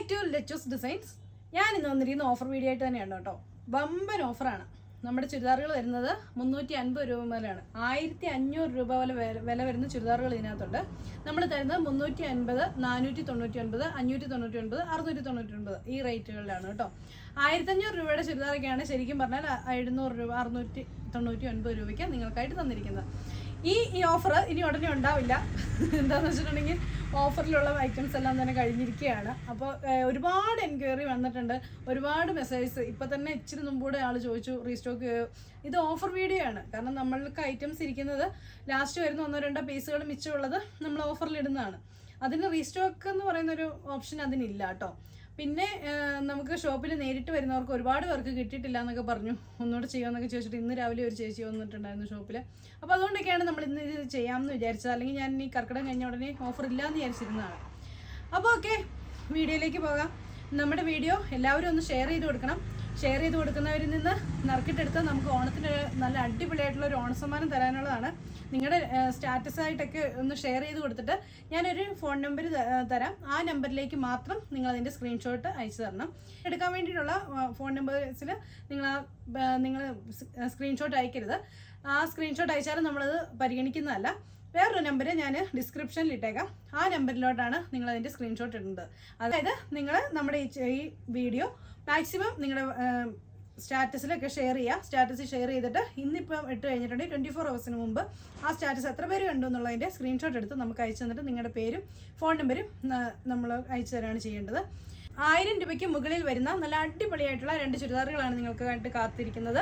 Back to Lechu's designs. ഞാൻ ഇന്ന് വന്നിരിക്കുന്ന ഓഫർ വീഡിയോ ആയിട്ട് തന്നെയാണ് കേട്ടോ. വമ്പൻ ഓഫറാണ്. നമ്മുടെ ചുരിദാറുകൾ വരുന്നത് 350 രൂപ മുതലാണ്. 1500 രൂപ വില വരുന്ന ചുരിദാറുകൾ ഇതിനകത്തുണ്ട്. നമ്മൾ തരുന്നത് 350, 499, 599, 699 ഈ റേറ്റുകളിലാണ് കേട്ടോ. 1500 രൂപയുടെ ചുരിദാറൊക്കെയാണ് ശരിക്കും പറഞ്ഞാൽ 700 രൂപ 699 രൂപയ്ക്ക് നിങ്ങൾക്കായിട്ട് തന്നിരിക്കുന്നത്. ഈ ഓഫർ ഇനി ഉടനെ ഉണ്ടാവില്ല. എന്താണെന്ന് വെച്ചിട്ടുണ്ടെങ്കിൽ ഓഫറിലുള്ള ഐറ്റംസ് എല്ലാം തന്നെ കഴിഞ്ഞിരിക്കുകയാണ്. അപ്പോൾ ഒരുപാട് എൻക്വയറി വന്നിട്ടുണ്ട്, ഒരുപാട് മെസ്സേജസ്. ഇപ്പം തന്നെ ഇച്ചിരി മുമ്പൂടെ ആൾ ചോദിച്ചു റീസ്റ്റോക്ക്. ഇത് ഓഫർ വീഡിയോ ആണ്, കാരണം നമ്മൾക്ക് ഐറ്റംസ് ഇരിക്കുന്നത് ലാസ്റ്റ് വരുന്ന 1-2 പീസുകൾ മിച്ചമുള്ളത് നമ്മൾ ഓഫറിൽ ഇടുന്നതാണ്. അതിന് റീസ്റ്റോക്ക് എന്ന് പറയുന്നൊരു ഓപ്ഷൻ അതിനില്ല കേട്ടോ. പിന്നെ നമുക്ക് ഷോപ്പിൽ നേരിട്ട് വരുന്നവർക്ക് ഒരുപാട് പേർക്ക് കിട്ടിയിട്ടില്ല എന്നൊക്കെ പറഞ്ഞു. ഒന്നുകൂടെ ചെയ്യാമെന്നൊക്കെ ചോദിച്ചിട്ട് ഇന്ന് രാവിലെ ഒരു ചേച്ചി വന്നിട്ടുണ്ടായിരുന്നു ഷോപ്പിൽ. അപ്പോൾ അതുകൊണ്ടൊക്കെയാണ് നമ്മൾ ഇന്ന് ഇത് ചെയ്യാമെന്ന് വിചാരിച്ചത്. അല്ലെങ്കിൽ ഞാൻ ഈ കർക്കിടകം കഴിഞ്ഞ ഉടനെ ഓഫർ ഇല്ലയെന്ന് വിചാരിച്ചിരുന്നതാണ്. അപ്പോൾ ഓക്കെ, വീഡിയോയിലേക്ക് പോകാം. നമ്മുടെ വീഡിയോ എല്ലാവരും ഒന്ന് ഷെയർ ചെയ്ത് കൊടുക്കണം. ഷെയർ ചെയ്ത് കൊടുക്കുന്നവരിൽ നിന്ന് നറുക്കിട്ടെടുത്ത് നമുക്ക് ഓണത്തിന് നല്ല അടിപൊളിയായിട്ടുള്ള ഒരു ഓണസമ്മാനം തരാനുള്ളതാണ്. നിങ്ങളുടെ സ്റ്റാറ്റസ് ആയിട്ടൊക്കെ ഒന്ന് ഷെയർ ചെയ്ത് കൊടുത്തിട്ട് ഞാനൊരു ഫോൺ നമ്പർ തരാം. ആ നമ്പറിലേക്ക് മാത്രം നിങ്ങൾ അതിൻ്റെ സ്ക്രീൻഷോട്ട് അയച്ചു തരണം. എടുക്കാൻ വേണ്ടിയിട്ടുള്ള ഫോൺ നമ്പേഴ്സിൽ നിങ്ങൾ സ്ക്രീൻഷോട്ട് അയക്കരുത്. ആ സ്ക്രീൻഷോട്ട് അയച്ചാലും നമ്മളത് പരിഗണിക്കുന്നതല്ല. വേറൊരു നമ്പർ ഞാൻ ഡിസ്ക്രിപ്ഷനിൽ ഇട്ടേക്കാം. ആ നമ്പറിലോട്ടാണ് നിങ്ങളതിൻ്റെ സ്ക്രീൻഷോട്ട് ഇടുന്നത്. അതായത് നിങ്ങൾ നമ്മുടെ ഈ വീഡിയോ മാക്സിമം നിങ്ങളുടെ സ്റ്റാറ്റസിലൊക്കെ ഷെയർ ചെയ്യുക. സ്റ്റാറ്റസ് ഷെയർ ചെയ്തിട്ട് ഇന്നിപ്പം ഇട്ട് കഴിഞ്ഞിട്ടുണ്ടെങ്കിൽ 24 ഹവേഴ്സിന് മുമ്പ് ആ സ്റ്റാറ്റസ് എത്ര പേര് കണ്ടു എന്നുള്ളതിൻ്റെ സ്ക്രീൻഷോട്ട് എടുത്ത് നമുക്ക് അയച്ചു തന്നിട്ട് നിങ്ങളുടെ പേരും ഫോൺ നമ്പരും നമ്മൾ അയച്ചു തരാണ് ചെയ്യേണ്ടത്. 1000 രൂപയ്ക്ക് മുകളിൽ വരുന്ന നല്ല അടിപൊളിയായിട്ടുള്ള 2 ചുരിദാറുകളാണ് നിങ്ങൾക്ക് വേണ്ടി കാത്തിരിക്കുന്നത്.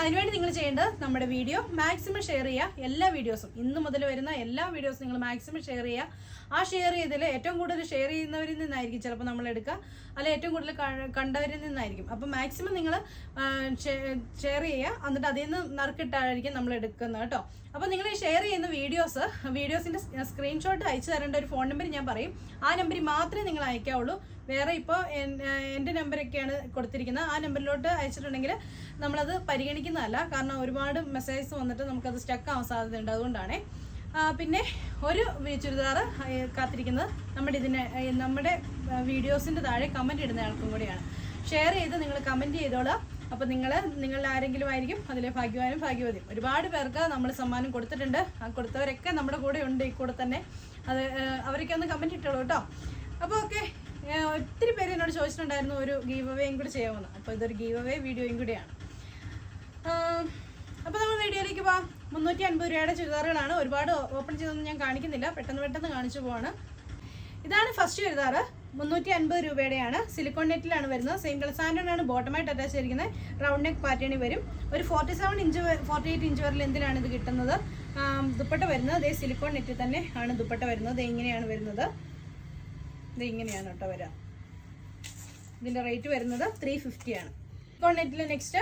അതിനുവേണ്ടി നിങ്ങൾ ചെയ്യേണ്ടത് നമ്മുടെ വീഡിയോ മാക്സിമം ഷെയർ ചെയ്യുക. എല്ലാ വീഡിയോസും ഇന്ന് മുതൽ വരുന്ന എല്ലാ വീഡിയോസും നിങ്ങൾ മാക്സിമം ഷെയർ ചെയ്യുക. ആ ഷെയർ ചെയ്തതിൽ ഏറ്റവും കൂടുതൽ ഷെയർ ചെയ്യുന്നവരിൽ നിന്നായിരിക്കും ചിലപ്പോൾ നമ്മൾ എടുക്കുക, അല്ലെ ഏറ്റവും കൂടുതൽ കണ്ടവരിൽ നിന്നായിരിക്കും. അപ്പം മാക്സിമം നിങ്ങൾ ഷെയർ ചെയ്യുക. എന്നിട്ട് അതിൽ നിന്ന് നറുക്കിട്ടായിരിക്കും നമ്മൾ എടുക്കുന്നത് കേട്ടോ. അപ്പോൾ നിങ്ങൾ ഷെയർ ചെയ്യുന്ന വീഡിയോസിൻ്റെ സ്ക്രീൻഷോട്ട് അയച്ചു തരേണ്ട ഒരു ഫോൺ നമ്പർ ഞാൻ പറയും. ആ നമ്പറിൽ മാത്രമേ നിങ്ങൾ അയക്കാവുള്ളൂ. വേറെ ഇപ്പോൾ എൻ്റെ നമ്പറൊക്കെയാണ് കൊടുത്തിരിക്കുന്നത്. ആ നമ്പറിലോട്ട് അയച്ചിട്ടുണ്ടെങ്കിൽ നമ്മളത് പരിഗണിക്കുന്നതല്ല. കാരണം ഒരുപാട് മെസ്സേജസ് വന്നിട്ട് നമുക്കത് സ്റ്റക്ക് ആവാൻ സാധ്യതയുണ്ട്. അതുകൊണ്ടാണ്. പിന്നെ ഒരു ചുരിദാർ കാത്തിരിക്കുന്നത് നമ്മുടെ വീഡിയോസിൻ്റെ താഴെ കമൻറ്റ് ഇടുന്ന ആൾക്കും കൂടിയാണ്. ഷെയർ ചെയ്ത് നിങ്ങൾ കമൻറ്റ് ചെയ്തോളാം. അപ്പോൾ നിങ്ങളിൽ ആരെങ്കിലും ആയിരിക്കും അതിലെ ഭാഗ്യവാനും ഭാഗ്യവതിയും. ഒരുപാട് പേർക്ക് നമ്മൾ സമ്മാനം കൊടുത്തിട്ടുണ്ട്. ആ കൊടുത്തവരൊക്കെ നമ്മുടെ കൂടെ ഉണ്ട് ഈ കൂടെ തന്നെ. അവരൊക്കെ ഒന്ന് കമൻറ്റ് ഇട്ടോളൂ കേട്ടോ. അപ്പോൾ ഓക്കെ, ഒത്തിരി പേര് എന്നോട് ചോദിച്ചിട്ടുണ്ടായിരുന്നു ഒരു ഗീവ് അവേയും കൂടി ചെയ്യാമെന്ന്. അപ്പോൾ ഇതൊരു ഗീവ് അവേ വീഡിയോയും കൂടിയാണ്. അപ്പോൾ നമ്മൾ വീഡിയോയിലേക്ക് പോകാം. 350 രൂപയുടെ ചുരിദാറുകളാണ്. ഒരുപാട് ഓപ്പൺ ചെയ്തൊന്നും ഞാൻ കാണിക്കുന്നില്ല, പെട്ടെന്ന് കാണിച്ചു പോവാണ്. ഇതാണ് ഫസ്റ്റ് ചുരിദാർ. 350 രൂപയുടെയാണ്. സിലിക്കോൺ നെറ്റിലാണ് വരുന്നത്. സെയിം കളർ സാൻഡാണ് ബോട്ടമായിട്ട് അറ്റാച്ച് ചെയ്തിരിക്കുന്നത്. റൗണ്ട് നെക്ക് പാറ്റേണിൽ വരും. ഒരു 47 ഇഞ്ച് 48 ഇഞ്ച് വരെ ലെന്തിലാണ് ഇത് കിട്ടുന്നത്. ദുപ്പട്ട വരുന്നത് ഇതേ സിലിക്കോൺ നെറ്റിൽ തന്നെ ആണ് ദുപ്പട്ട വരുന്നത്. ഇങ്ങനെയാണ് വരുന്നത്. ഇത് ഇങ്ങനെയാണ് കേട്ടോ വരിക. ഇതിൻ്റെ റേറ്റ് വരുന്നത് 350 ആണ്. സിലിക്കോൺ നെറ്റിൽ നെക്സ്റ്റ്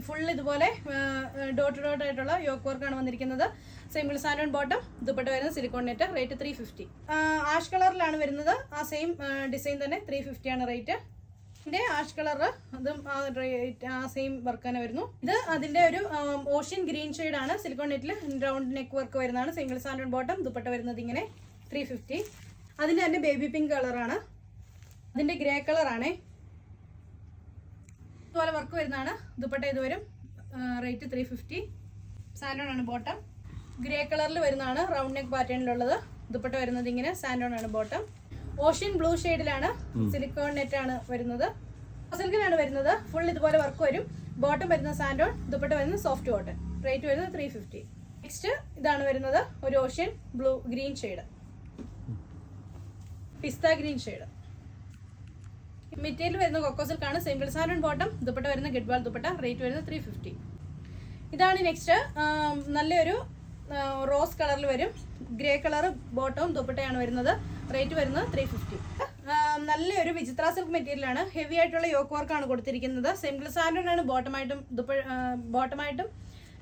ഫുൾ ഇതുപോലെ ഡോട്ട് ആയിട്ടുള്ള യോക്ക് വർക്കാണ് വന്നിരിക്കുന്നത്. സിംഗിൾ സാൻഡോൺ ബോട്ടം, ദുപ്പട്ട വരുന്നത് സിലിക്കോൺ നെറ്റ്. റേറ്റ് 350. ആഷ് കളറിലാണ് വരുന്നത്. ആ സെയിം ഡിസൈൻ തന്നെ 350 ആണ് റേറ്റ്. ഇതിൻ്റെ ആഷ് കളർ അതും ആ സെയിം വർക്ക് തന്നെ വരുന്നു. ഇത് അതിൻ്റെ ഒരു ഓഷ്യൻ ഗ്രീൻ ഷെയ്ഡാണ്. സിലിക്കോൺ നെറ്റിൽ റൗണ്ട് നെക്ക് വർക്ക് വരുന്നതാണ്. സിംഗിൾ സാൻഡോൺ ബോട്ടം, ദുപ്പട്ട വരുന്നത് ഇങ്ങനെ 350. അതിൻ്റെ തന്നെ ബേബി പിങ്ക് കളറാണ്. അതിൻ്റെ ഗ്രേ കളറാണ്. ഇതുപോലെ വർക്ക് വരുന്നതാണ്. ദുപ്പട്ട ഇത് വരും. റേറ്റ് 350. സാൻഡോൺ ആണ് ബോട്ടം. ഗ്രേ കളറിൽ വരുന്നതാണ്. Round neck പാറ്റേണിലുള്ളത്. ദുപ്പട്ട വരുന്നത് ഇങ്ങനെ സാൻഡോൺ ആണ് ബോട്ടം. ഓഷ്യൻ ബ്ലൂ ഷെയ്ഡിലാണ്. സിലിക്കോൺ നെറ്റ് ആണ് വരുന്നത്. സിൽക്കിനാണ് വരുന്നത്. ഫുൾ ഇതുപോലെ വർക്ക് വരും. ബോട്ടം വരുന്നത് സാൻഡോൺ, ദുപ്പട്ട വരുന്നത് സോഫ്റ്റ് കോട്ടൺ. റേറ്റ് വരുന്നത് 350. നെക്സ്റ്റ് ഇതാണ് വരുന്നത്. ഒരു ഓഷ്യൻ ബ്ലൂ ഗ്രീൻ ഷെയ്ഡ്, പിസ്ത ഗ്രീൻ ഷെയ്ഡ്. മെറ്റീരിയൽ വരുന്ന കൊക്കോ സിൽക്കാണ്. സിംഗിൾ സാൻഡോൺ ബോട്ടം, ദുപ്പട്ട വരുന്ന ഗഡ്വാൾ ദുപ്പട്ട. റേറ്റ് വരുന്നത് 350. ഇതാണ് നെക്സ്റ്റ്. നല്ലൊരു റോസ് കളറിൽ വരും. ഗ്രേ കളർ ബോട്ടവും ദുപ്പട്ടയാണ് വരുന്നത്. റേറ്റ് വരുന്നത് 350. നല്ലൊരു വിചിത്ര സിൽക്ക് മെറ്റീരിയലാണ്. ഹെവി ആയിട്ടുള്ള യോക്ക് വർക്കാണ് കൊടുത്തിരിക്കുന്നത്. സിംഗിൾ സാൻഡോൺ ആണ് ബോട്ടമായിട്ടും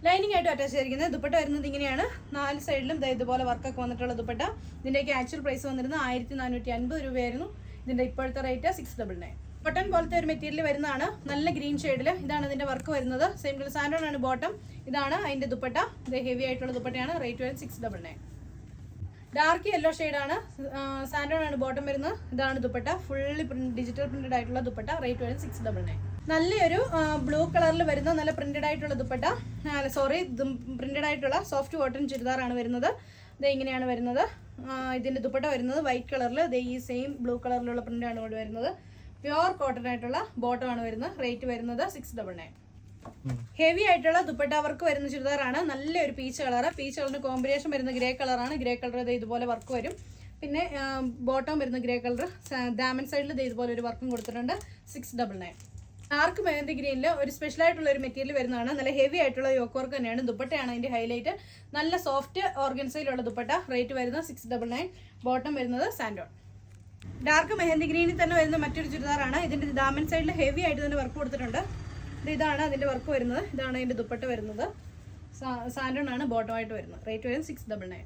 ലൈനിങ് ആയിട്ടും അറ്റാച്ച് ചെയ്തിരിക്കുന്നത്. ദുപ്പട്ട വരുന്നത് ഇങ്ങനെയാണ്. 4 സൈഡിലും ഇതുപോലെ വർക്കൊക്കെ വന്നിട്ടുള്ള ദുപ്പട്ട. ഇതിൻ്റെയൊക്കെ ആക്ച്വൽ പ്രൈസ് വന്നിരുന്നത് 1450 രൂപയായിരുന്നു. ഇതിൻ്റെ ഇപ്പോഴത്തെ റേറ്റ് 699. കോട്ടൺ പോലത്തെ ഒരു മെറ്റീരിയൽ വരുന്നതാണ്. നല്ല ഗ്രീൻ ഷെയ്ഡിൽ. ഇതാണ് ഇതിൻ്റെ വർക്ക് വരുന്നത്. സിംഗിൾ സാൻഡോൺ ആണ് ബോട്ടം. ഇതാണ് അതിൻ്റെ ദുപ്പട്ട. ഇത് ഹെവി ആയിട്ടുള്ള ദുപ്പട്ടയാണ്. റേറ്റ് വരുന്നത് 699. ഡാർക്ക് യെല്ലോ ഷെയ്ഡാണ്, സാൻഡോൺ ആണ് ബോട്ടം വരുന്നത്. ഇതാണ് ദുപ്പട്ട, ഫുള്ളി ഡിജിറ്റൽ പ്രിന്റഡ് ആയിട്ടുള്ള ദുപ്പട്ട. റേറ്റ് വരുന്നത് 699. നല്ലൊരു ബ്ലൂ കളറിൽ വരുന്ന നല്ല പ്രിന്റഡ് ആയിട്ടുള്ള ദുപ്പട്ട, പ്രിന്റഡ് ആയിട്ടുള്ള സോഫ്റ്റ് കോട്ടൺ ചുരിദാറാണ് വരുന്നത്. ഇത് ഇങ്ങനെയാണ് വരുന്നത്. ഇതിന്റെ ദുപ്പട്ട വരുന്നത് വൈറ്റ് കളറിൽ, ഈ സെയിം ബ്ലൂ കളറിലുള്ള പ്രിന്റാണ് ഇവിടെ വരുന്നത്. പ്യുവർ കോട്ടൺ ആയിട്ടുള്ള ബോട്ടം ആണ് വരുന്നത്. റേറ്റ് വരുന്നത് 699. ഹെവി ആയിട്ടുള്ള ദുപ്പട്ട വർക്ക് വരുന്ന ചുരിദാറാണ്. നല്ലൊരു പീച്ച് കളർ, പീച്ച് കളറിന് കോമ്പിനേഷൻ വരുന്ന ഗ്രേ കളറാണ്. ഗ്രേ കളർ ഇതുപോലെ വർക്ക് വരും. പിന്നെ ബോട്ടം വരുന്ന ഗ്രേ കളർ, ഡാമൻ സൈഡിൽ ഇതുപോലെ ഒരു വർക്കും കൊടുത്തിട്ടുണ്ട്. 699. ഡാർക്ക് മെഹന്തി ഗ്രീനിൽ ഒരു സ്പെഷ്യൽ ആയിട്ടുള്ള ഒരു മെറ്റീരിയൽ വരുന്നതാണ്. നല്ല ഹെവി ആയിട്ടുള്ള യോക്ക് വർക്ക് തന്നെയാണ്. ദുപ്പട്ടയാണ് അതിന്റെ ഹൈലൈറ്റ്. നല്ല സോഫ്റ്റ് ഓർഗൻസയിലുള്ള ദുപ്പട്ട. റേറ്റ് വരുന്നത് 699. ബോട്ടം വരുന്നത് സാൻഡോൺ. ഡാർക്ക് മെഹന്തി ഗ്രീനിൽ തന്നെ വരുന്ന മറ്റൊരു ചുരിദാറാണ്. ഇതിന്റെ ദാമൻ സൈഡിൽ ഹെവി ആയിട്ട് തന്നെ വർക്ക് കൊടുത്തിട്ടുണ്ട്. ഇതാണ് അതിന്റെ വർക്ക് വരുന്നത്. ഇതാണ് അതിന്റെ ദുപ്പട്ട വരുന്നത്. സാൻഡോൺ ആണ് ബോട്ടം ആയിട്ട് വരുന്നത്. റേറ്റ് വരുന്നത് 699.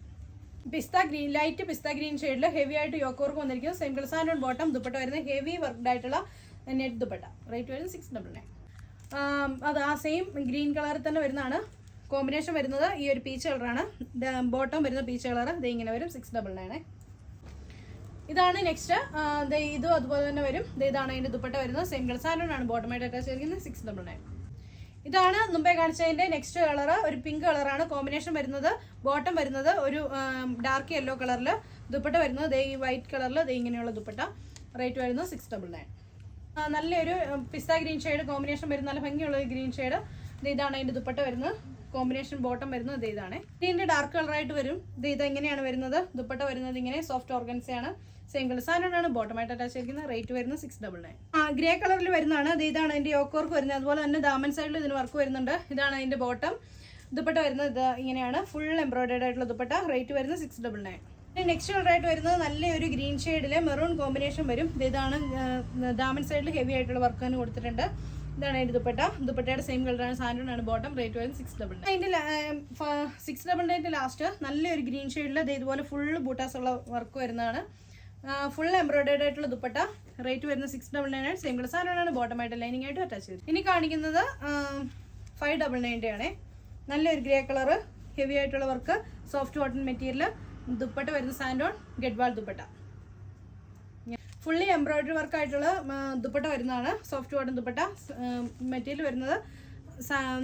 പിസ്ത ഗ്രീൻ, ലൈറ്റ് പിസ്ത ഗ്രീൻ ഷെയ്ഡിൽ ഹെവി ആയിട്ട് യോക്ക് വർക്ക് വന്നിരിക്കുന്നത്. സിംഗിൾ സാൻഡോൺ ബോട്ടം, ദുപ്പട്ട വരുന്നത് ഹെവി വർക്ക്ഡ് ആയിട്ടുള്ള നെറ്റ് ദുപ്പട്ട. റേറ്റ് വരുന്നത് 699. അത് ആ സെയിം ഗ്രീൻ കളറിൽ തന്നെ വരുന്നതാണ്. കോമ്പിനേഷൻ വരുന്നത് ഈ ഒരു പീച്ച് കളറാണ്. ബോട്ടം വരുന്ന പീച്ച് കളർ. ഇത് ഇങ്ങനെ വരും. 699. ഇതാണ് നെക്സ്റ്റ്. ഇതും അതുപോലെ തന്നെ വരും. ഇതാണ് അതിന്റെ ദുപ്പട്ട വരുന്നത്. സിംഗിൾ സാൻഡോൺ ആണ് ബോട്ടമായിട്ട് അറ്റാച്ച് ചെയ്തിരിക്കുന്നത്. 699. ഇതാണ് മുമ്പേ കാണിച്ചതിന്റെ നെക്സ്റ്റ് കളർ. ഒരു പിങ്ക് കളറാണ്. കോമ്പിനേഷൻ വരുന്നത് ബോട്ടം വരുന്നത് ഒരു ഡാർക്ക് യെല്ലോ കളറിൽ, ദുപ്പട്ട വരുന്നത് ഈ വൈറ്റ് കളറിൽ ഇങ്ങനെയുള്ള ദുപ്പട്ട. റേറ്റ് വരുന്നത് 699. നല്ലൊരു പിസ്ത ഗ്രീൻ ഷെയ്ഡ് കോമ്പിനേഷൻ വരുന്ന നല്ല ഭംഗിയുള്ള ഗ്രീൻ ഷെയ്ഡ്. ഇതാണ് അതിന്റെ ദുപ്പട്ട വരുന്നത്. കോമ്പിനേഷൻ ബോട്ടം വരുന്നത് ഇതാണ്. ഇതിന്റെ ഡാർക്ക് കളറായിട്ട് വരും. ഇത് എങ്ങനെയാണ് വരുന്നത്? ദുപ്പട്ട വരുന്നത് ഇങ്ങനെ സോഫ്റ്റ് ഓർഗൻസയാണ്. സിംഗിൾ സാൻഡോൺ ആണ് ബോട്ടമായിട്ട് അറ്റാച്ച് ചെയ്തിരിക്കുന്നത്. റേറ്റ് വരുന്നത് 699. ഗ്രേ കളറിൽ വരുന്നതാണ്. ഇതാണ് അതിന്റെ യോക്ക് വർക്ക് വരുന്നത്. അതുപോലെ തന്നെ ദാമൻ സൈഡിൽ ഇതിന് വർക്ക് വരുന്നുണ്ട്. ഇതാണ് അതിന്റെ ബോട്ടം. ദുപ്പട്ട വരുന്നത് ഇത് ഇങ്ങനെയാണ്. ഫുൾ എംബ്രോയിഡേർഡ് ആയിട്ടുള്ള ദുപ്പട്ട. റേറ്റ് വരുന്നത് 699. നെക്സ്റ്റ് കളറായിട്ട് വരുന്നത് നല്ലൊരു ഗ്രീൻ ഷെയ്ഡിലെ മെറൂൺ കോമ്പിനേഷൻ വരും. ഇതാണ് ദാമൻ സൈഡിൽ ഹെവി ആയിട്ടുള്ള വർക്ക് തന്നെ കൊടുത്തിട്ടുണ്ട്. ഇതാണ് അതിന്റെ ദുപ്പട്ട. ദുപ്പട്ടയുടെ സെയിം കളറാണ്. സാൻഡോൺ ആണ് ബോട്ടം. റേറ്റ് വരുന്നത് 699. അതിന്റെ 699 ലാസ്റ്റ് നല്ലൊരു ഗ്രീൻ ഷെയ്ഡിൽ ഇതുപോലെ ഫുള്ള് ബൂട്ടാസ് ഉള്ള വർക്ക് വരുന്നതാണ്. ഫുൾ എംബ്രോയിഡേർഡ് ആയിട്ടുള്ള ദുപ്പട്ട. റേറ്റ് വരുന്നത് 699. സെയിം കളർ സാൻഡോൺ ആണ് ബോട്ടമായിട്ട് ലൈനിങ് ആയിട്ട് അറ്റാച്ച് ചെയ്ത്. ഇനി കാണിക്കുന്നത് 599 ആണ്. നല്ലൊരു ഗ്രേ കളറ്, ഹെവി ആയിട്ടുള്ള work, soft cotton material. Dupatta വരുന്ന സാൻഡോൺ Gadwal dupatta. Fully embroidery work ആയിട്ടുള്ള ദുപ്പട്ട വരുന്നതാണ്. Soft cotton dupatta. മെറ്റീരിയൽ വരുന്നത്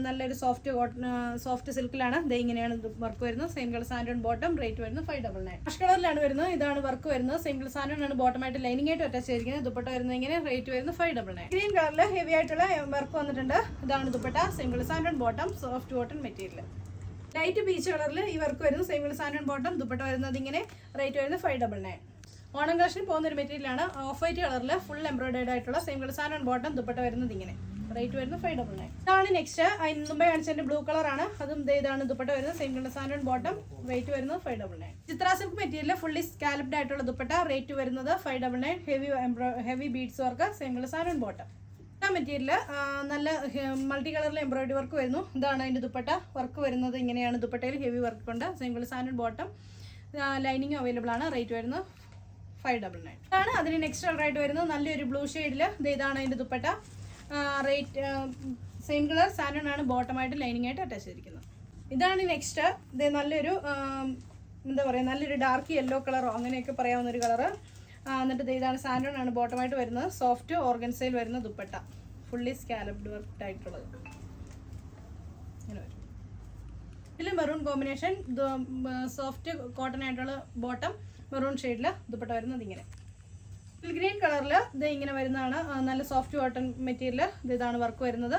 നല്ലൊരു സോഫ്റ്റ് സിൽക്കിലാണ്. ഇങ്ങനെയാണ് വർക്ക് വരുന്നത്. Same colour സാൻഡോൺ bottom. റേറ്റ് വരുന്നത് 599. ആഷ് കളറിലാണ് വരുന്നത്. ഇതാണ് വർക്ക് വരുന്നത്. സിംഗിൾ സാൻഡോൺ ആണ് ബോട്ടമായിട്ട് ലൈനിങ് ആയിട്ട് അറ്റാച്ച് ചെയ്തിരിക്കുന്നത്. ദുപ്പട്ട വരുന്നത് ഇങ്ങനെ. റേറ്റ് വരുന്നത് 599. ഗ്രീൻ കളറിൽ ഹെവി ആയിട്ടുള്ള വർക്ക് വന്നിട്ടുണ്ട്. ഇതാണ് ദുപ്പട്ട. സിംഗിൾ സാൻഡോൺ bottom, soft cotton material. Light peach കളറിൽ ഈ വർക്ക് വരുന്നത്. സിംഗിൾ സാൻഡോൺ ബോട്ടം. ദുപ്പട്ട വരുന്നത് ഇങ്ങനെ. റേറ്റ് വരുന്നത് 599. ഓണം കളക്ഷൻ പോകുന്ന ഒരു മെറ്റീരിയലാണ്. ഓഫ് വൈറ്റ് കളറിൽ ഫുൾ എംബ്രോയിഡേർഡ് ആയിട്ടുള്ള സിംഗിൾ സാൻഡോൺ ബോട്ടം. ദുപ്പട്ട വരുന്നത് ഇങ്ങനെ. റേറ്റ് വരുന്നത് 599. ഇതാണ് നെക്സ്റ്റ്. അതിന് മുമ്പേ കാണിച്ചതിന്റെ ബ്ലൂ കളറാണ്. അതും ഇതാണ് ദുപ്പട്ട വരുന്നത്. Same colour സാൻഡോൺ bottom. റേറ്റ് വരുന്നത് 599. Chitra silk material fully scalloped ആയിട്ടുള്ള ദുപ്പട്ട. റേറ്റ് വരുന്നത് 599. Heavy beads work. Same colour സാൻഡോൺ bottom. Material നല്ല മൾട്ടി കളറിൽ എംബ്രോയിഡറി വർക്ക് വരുന്നു. ഇതാണ് അതിന്റെ ദുപ്പട്ട. വർക്ക് വരുന്നത് ഇങ്ങനെയാണ്. ദുപ്പട്ടയിൽ ഹെവി വർക്ക് ഉണ്ട്. Same colour സാൻഡോൺ bottom. Lining available ആണ്. റേറ്റ് വരുന്നത് 599. ഇതാണ് അതിന് നെക്സ്റ്റ് കളറായിട്ട് വരുന്നത്. നല്ലൊരു ബ്ലൂ ഷെയ്ഡിൽ ഇതാണ് അതിന്റെ ദുപ്പട്ട. റേറ്റ് സെയിം കളർ സാൻഡോൺ ആണ് ബോട്ടമായിട്ട് ലൈനിങ് ആയിട്ട് അറ്റാച്ച് ചെയ്തിരിക്കുന്നത്. ഇതാണ് നെക്സ്റ്റ്. ഇത് നല്ലൊരു എന്താ പറയുക, നല്ലൊരു ഡാർക്ക് യെല്ലോ കളറോ അങ്ങനെയൊക്കെ പറയാവുന്ന ഒരു കളറ്. എന്നിട്ട് ഇതാണ് സാൻഡോൺ ആണ് ബോട്ടമായിട്ട് വരുന്നത്. സോഫ്റ്റ് ഓർഗൻസയിൽ വരുന്ന ദുപ്പട്ട. ഫുള്ളി സ്കാലപ്ഡ് വർക്ക് ആയിട്ടുള്ളത് ഇങ്ങനെ വരും. ഇതിൽ മെറൂൺ കോമ്പിനേഷൻ, സോഫ്റ്റ് കോട്ടൺ ആയിട്ടുള്ള ബോട്ടം, മെറൂൺ ഷെയ്ഡിൽ ദുപ്പട്ട വരുന്നത് ഇങ്ങനെ. ഗ്രീൻ കളറിൽ ഇങ്ങനെ വരുന്നതാണ്. നല്ല സോഫ്റ്റ് കോട്ടൺ മെറ്റീരിയൽ. ഇതാണ് വർക്ക് വരുന്നത്.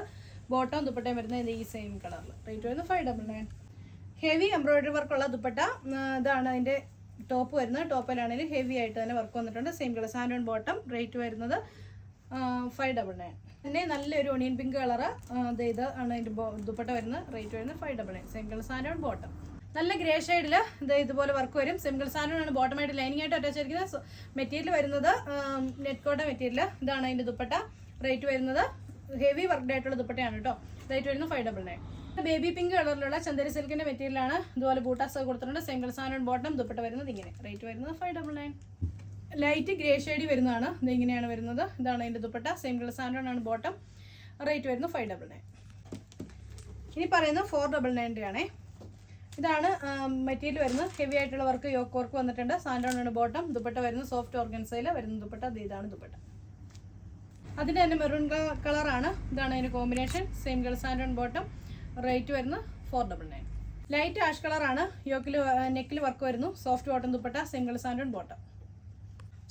ബോട്ടം ദുപ്പട്ടയും വരുന്നത് ഈ സെയിം കളറിൽ. റേറ്റ് വരുന്നത് 599. ഹെവി എംബ്രോയിഡറി വർക്കുള്ള ദുപ്പട്ട. ഇതാണ് അതിന്റെ ടോപ്പ് വരുന്നത്. ടോപ്പിലാണെങ്കിൽ ഹെവി ആയിട്ട് തന്നെ വർക്ക് വന്നിട്ടുണ്ട്. Same colour സാൻഡോൺ bottom. റേറ്റ് വരുന്നത് 599. പിന്നെ നല്ലൊരു ഒണിയൻ പിങ്ക് കളറ്. ഇത് ആണ് അതിന്റെ ദുപ്പട്ട വരുന്നത്. റേറ്റ് വരുന്നത് 599. Same colour സാൻഡോൺ bottom. നല്ല ഗ്രേ ഷെയ്ഡിൽ ഇതുപോലെ വർക്ക് വരും. സിംഗിൾ സാൻഡോൺ ആണ് ബോട്ടമായിട്ട് ലൈനിങ് ആയിട്ട് അറ്റാച്ച് ചെയ്തിരിക്കുന്നത്. മെറ്റീരിയൽ വരുന്നത് നെറ്റ് കോട്ടൺ മെറ്റീരിയൽ. ഇതാണ് അതിന്റെ ദുപ്പട്ട. റേറ്റ് വരുന്നത് ഹെവി വർക്ക്ഡ് ആയിട്ടുള്ള ദുപ്പട്ടയാണ് കേട്ടോ. റേറ്റ് വരുന്നത് 599. ബേബി പിങ്ക് കളറിലുള്ള ചന്ദേരി സിൽക്കിന്റെ മെറ്റീരിയലാണ്. ഇതുപോലെ ബൂട്ടാസ് കൊടുത്തിട്ടുണ്ട്. സിംഗിൾ സാൻഡോൺ ബോട്ടം. ദുപ്പട്ട വരുന്നത് ഇങ്ങനെ. റേറ്റ് വരുന്നത് 599. ലൈറ്റ് ഗ്രേ ഷെയ്ഡ് വരുന്നതാണ്. ഇങ്ങനെയാണ് വരുന്നത്. ഇതാണ് അതിന്റെ ദുപ്പട്ട. സിംഗിൾ സാൻഡോൺ ആണ് ബോട്ടം. റേറ്റ് വരുന്നത് 599. ഇനി പറയുന്നത് 499 ആണേ. ഇതാണ് മെറ്റീരിയൽ വരുന്നത്. ഹെവി ആയിട്ടുള്ള വർക്ക്, യോക്ക് വർക്ക് വന്നിട്ടുണ്ട്. സാൻഡോൺ ആണ് ബോട്ടം. ദുപ്പട്ട വരുന്നത് സോഫ്റ്റ് ഓർഗൻസയിൽ വരുന്ന ദുപ്പട്ട. ഇതാണ് ദുപ്പട്ട. അതിൻ്റെ തന്നെ മെറൂൺ കളറാണ്. ഇതാണ് അതിൻ്റെ combination. Same colour സാൻഡോൺ bottom. Rate വരുന്നത് 499. ലൈറ്റ് ആഷ് കളറാണ്. യോക്കിൽ നെക്കിൽ വർക്ക് വരുന്നു. Soft cotton dupatta. Same colour സാൻഡോൺ bottom.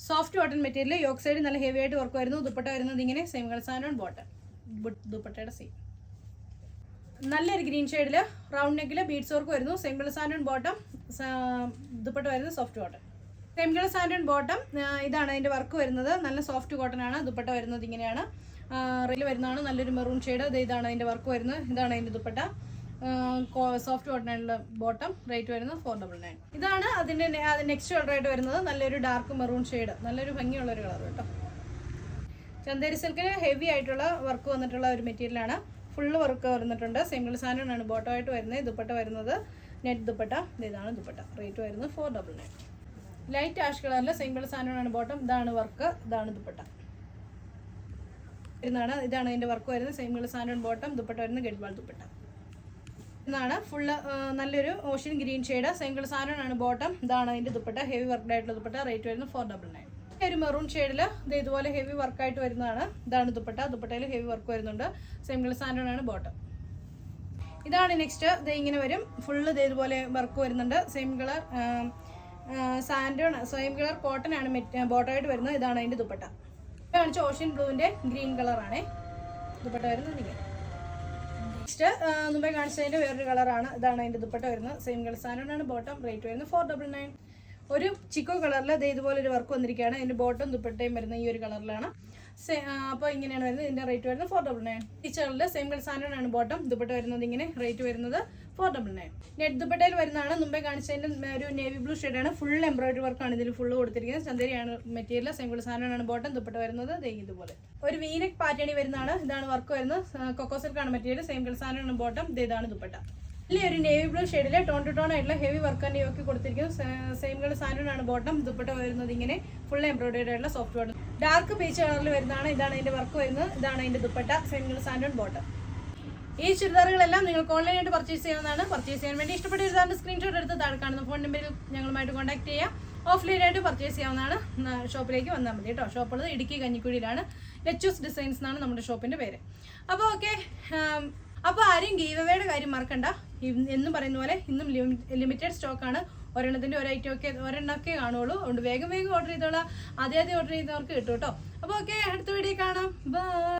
Soft cotton material. Yoke side നല്ല ഹെവി ആയിട്ട് വർക്ക് വരുന്നു. ദുപ്പട്ട വരുന്നത് ഇങ്ങനെ. Same colour സാൻഡോൺ bottom. ദുപ്പട്ടയുടെ സെയിം. നല്ലൊരു ഗ്രീൻ ഷെയ്ഡിൽ റൗണ്ട് നെക്കിൽ ബീഡ്സ് വർക്ക് വരുന്നു. Same colour സാൻഡോൺ bottom. ദുപ്പട്ട വരുന്നത് soft cotton. Same colour സാൻഡോൺ bottom. ഇതാണ് അതിൻ്റെ വർക്ക് വരുന്നത്. നല്ല സോഫ്റ്റ് കോട്ടൺ ആണ്. ദുപ്പട്ട വരുന്നത് ഇങ്ങനെയാണ്. റെയിൽ വരുന്നതാണ്. നല്ലൊരു മെറൂൺ ഷെയ്ഡ്. ഇതാണ് അതിൻ്റെ വർക്ക് വരുന്നത്. ഇതാണ് അതിൻ്റെ ദുപ്പട്ട. സോഫ്റ്റ് കോട്ടണിലുള്ള ബോട്ടം. റേറ്റ് വരുന്നത് 499. ഇതാണ് അതിൻ്റെ നെക്സ്റ്റ് കളറായിട്ട് വരുന്നത്. നല്ലൊരു ഡാർക്ക് മെറൂൺ ഷെയ്ഡ്. നല്ലൊരു ഭംഗിയുള്ളൊരു കളർ കേട്ടോ. ചന്തേരി സിൽക്കിന് ഹെവി ആയിട്ടുള്ള വർക്ക് വന്നിട്ടുള്ള ഒരു മെറ്റീരിയലാണ്. ഫുള്ള് വർക്ക് വന്നിട്ടുണ്ട്. സെയിം കളർ സാൻഡോൺ ബോട്ടം ആയിട്ട് വരുന്നത്. ദുപ്പട്ട വരുന്നത് നെറ്റ് ദുപ്പട്ട. ഇതാണ് ദുപ്പട്ട. റേറ്റ് വരുന്നത് 499. ലൈറ്റ് ആഷ് കളറിൽ സെയിം കളർ സാൻഡോൺ ബോട്ടം. ഇതാണ് വർക്ക്. ഇതാണ് ദുപ്പട്ട വരുന്നതാണ്. ഇതാണ് അതിൻ്റെ വർക്ക് വരുന്നത്. Same colour സാൻഡോൺ bottom. ദുപ്പട്ട വരുന്നത് ഗഡ്വാൾ ദുപ്പട്ട. ഇതാണ് ഫുള്ള് നല്ലൊരു ocean green shade. Same colour സാൻഡോൺ bottom. ഇതാണ് അതിൻ്റെ ദുപ്പട്ട. ഹെവി വർക്ക്ഡ് ആയിട്ടുള്ള ദുപ്പട്ട. റേറ്റ് വരുന്നത് 499. ഒരു മെറൂൺ ഷെയ്ഡിൽ ഇത് ഇതുപോലെ ഹെവി വർക്കായിട്ട് വരുന്നതാണ്. ഇതാണ് ദുപ്പട്ട. ദുപ്പട്ടയിൽ ഹെവി വർക്ക് വരുന്നുണ്ട്. Same colour സാൻഡോൺ bottom. ഇതാണ് നെക്സ്റ്റ്. ഇത് ഇങ്ങനെ വരും. ഫുള്ള് ഇത് ഇതുപോലെ വർക്ക് വരുന്നുണ്ട്. Same colour santoon, same colour cotton ആണ് ബോട്ടമായിട്ട് വരുന്നത്. ഇതാണ് അതിൻ്റെ ദുപ്പട്ട. കാണിച്ച ഓഷ്യൻ ബ്ലൂവിൻ്റെ ഗ്രീൻ കളറാണ് ദുപ്പട്ട വരുന്നത്. ഇങ്ങനെ നെക്സ്റ്റ് മുമ്പേ കാണിച്ചതിൻ്റെ വേറൊരു കളറാണ്. ഇതാണ് അതിൻ്റെ ദുപ്പട്ട വരുന്നത്. Same colour സാൻഡോൺ bottom. റേറ്റ് വരുന്നത് 499. ഒരു ചിക്കോ കളറിൽ ഇത് ഇതുപോലെ ഒരു വർക്ക് വന്നിരിക്കുകയാണ്. ഇതിൻ്റെ ബോട്ടം ദുപ്പട്ടയും വരുന്നത് ഈ ഒരു കളറിലാണ്. അപ്പോൾ ഇങ്ങനെയാണ് വരുന്നത്. ഇതിൻ്റെ റേറ്റ് വരുന്നത് 499. ഈ കളറിൽ സെയിം കളർ സാൻഡോൺ ബോട്ടം. ദുപ്പട്ട വരുന്നത് ഇങ്ങനെ. റേറ്റ് വരുന്നത് 499. നെറ്റ് ദുപ്പട്ടയിൽ വരുന്നതാണ്. മുമ്പേ കാണിച്ചതിൻ്റെ ഒരു നേവി ബ്ലൂ ഷെയ്ഡാണ്. ഫുൾ എംബ്രോയിഡറി വർക്കാണ് ഇതിൽ ഫുള്ള് കൊടുത്തിരിക്കുന്നത്. ചന്തേരിയാണ് material. Same colour സാൻഡോൺ bottom. Dupatta വരുന്നത് ഇതുപോലെ ഒരു വീനെക്ക് പാറ്റേണി വരുന്നതാണ്. ഇതാണ് വർക്ക് വരുന്നത്. കൊക്കോ സിൽക്കാണ് മെറ്റീരിയൽ. Same colour സാൻഡോൺ bottom. ഇതാണ് ദുപ്പട്ട. ഒരു നേവി ബ്ലൂ ഷെയ്ഡിൽ ടോൺ ടു ടോൺ ആയിട്ടുള്ള ഹെവി വർക്ക് തന്നെ യോക്കി കൊടുത്തിരിക്കുന്നു. Same colour സാൻഡോൺ bottom. ദുപ്പട്ട വരുന്നത് ഇങ്ങനെ. ഫുൾ എംബ്രോയിഡറി ആയിട്ടുള്ള സോഫ്റ്റ് ബോട്ടം. ഡാർക്ക് പീച്ച് കളറിൽ വരുന്നതാണ്. ഇതാണ് അതിൻ്റെ വർക്ക് വരുന്നത്. ഇതാണ് അതിൻ്റെ ദുപ്പട്ട. Same colour സാൻഡോൺ bottom. ഈ ചുരിദാറുകളെല്ലാം നിങ്ങൾക്ക് ഓൺലൈനായിട്ട് പർച്ചേസ് ചെയ്യാവുന്നതാണ്. പർച്ചേസ് ചെയ്യാൻ വേണ്ടി ഇഷ്ടപ്പെട്ട ചുരിദാറിൻ്റെ സ്ക്രീൻഷോട്ട് എടുത്ത് താഴെ കാണുന്ന ഫോൺ നമ്പറിൽ ഞങ്ങളുമായിട്ട് കോൺടാക്ട് ചെയ്യാം. ഓഫ്ലൈനായിട്ട് പർച്ചേസ് ചെയ്യാവുന്നതാണ്. ഷോപ്പിലേക്ക് വന്നാൽ മതി കേട്ടോ. ഷോപ്പുള്ളത് ഇടുക്കി കഞ്ഞിക്കുഴിയിലാണ്. ലെച്ചൂസ് ഡിസൈൻസ് എന്നാണ് നമ്മുടെ ഷോപ്പിൻ്റെ പേര്. അപ്പോൾ ഓക്കെ. അപ്പോൾ ആരും ഗീവ് അവേയുടെ കാര്യം മറക്കണ്ട. എന്നും പറയുന്ന പോലെ ഇന്നും ലിമിറ്റഡ് സ്റ്റോക്കാണ്. ഒരെണ്ണത്തിൻ്റെ ഒരെണ്ണമൊക്കെ കാണുള്ളൂ. അതുകൊണ്ട് വേഗം ഓർഡർ ചെയ്തോളാം. ആദ്യം ഓർഡർ ചെയ്യുന്നവർക്ക് കിട്ടും കേട്ടോ. അപ്പോൾ ഓക്കെ, അടുത്ത വീഡിയോ കാണാം. ബൈ.